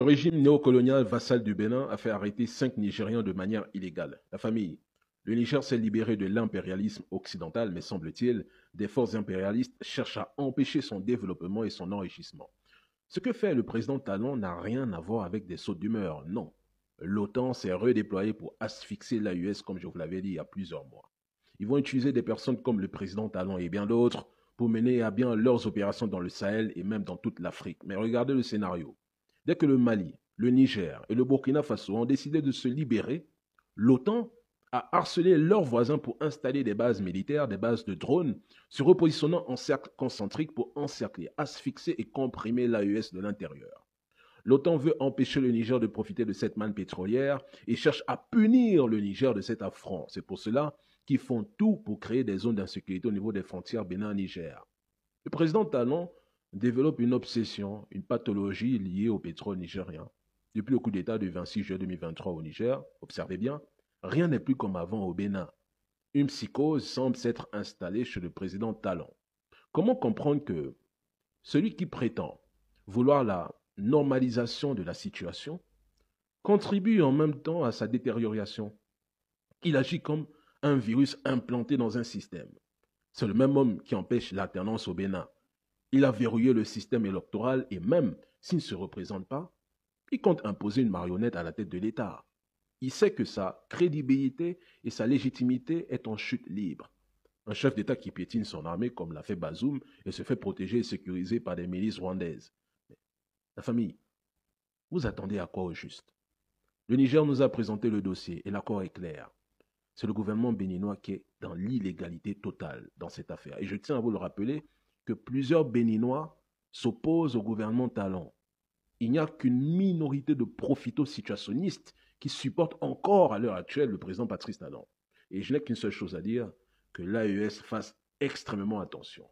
régime néocolonial vassal du Bénin a fait arrêter 5 Nigérians de manière illégale. La famille. Le Niger s'est libéré de l'impérialisme occidental, mais semble-t-il, des forces impérialistes cherchent à empêcher son développement et son enrichissement. Ce que fait le président Talon n'a rien à voir avec des sautes d'humeur, non. L'OTAN s'est redéployée pour asphyxier l'AUS, comme je vous l'avais dit il y a plusieurs mois. Ils vont utiliser des personnes comme le président Talon et bien d'autres pour mener à bien leurs opérations dans le Sahel et même dans toute l'Afrique. Mais regardez le scénario. Dès que le Mali, le Niger et le Burkina Faso ont décidé de se libérer, l'OTAN a harcelé leurs voisins pour installer des bases militaires, des bases de drones, se repositionnant en cercle concentrique pour encercler, asphyxier et comprimer l'AES de l'intérieur. L'OTAN veut empêcher le Niger de profiter de cette manne pétrolière et cherche à punir le Niger de cet affront. C'est pour cela qu'ils font tout pour créer des zones d'insécurité au niveau des frontières Bénin-Niger. Le président Talon développe une obsession, une pathologie liée au pétrole nigérien. Depuis le coup d'État du 26 juillet 2023 au Niger, observez bien, rien n'est plus comme avant au Bénin. Une psychose semble s'être installée chez le président Talon. Comment comprendre que celui qui prétend vouloir la normalisation de la situation contribue en même temps à sa détérioration? Il agit comme un virus implanté dans un système. C'est le même homme qui empêche l'alternance au Bénin. Il a verrouillé le système électoral et même s'il ne se représente pas, il compte imposer une marionnette à la tête de l'État. Il sait que sa crédibilité et sa légitimité est en chute libre. Un chef d'État qui piétine son armée comme l'a fait Bazoum et se fait protéger et sécuriser par des milices rwandaises. La famille, vous attendez à quoi au juste? Le Niger nous a présenté le dossier et l'accord est clair. C'est le gouvernement béninois qui est dans l'illégalité totale dans cette affaire. Et je tiens à vous le rappeler que plusieurs Béninois s'opposent au gouvernement Talon. Il n'y a qu'une minorité de profito-situationnistes qui supportent encore à l'heure actuelle le président Patrice Talon. Et je n'ai qu'une seule chose à dire, que l'AES fasse extrêmement attention.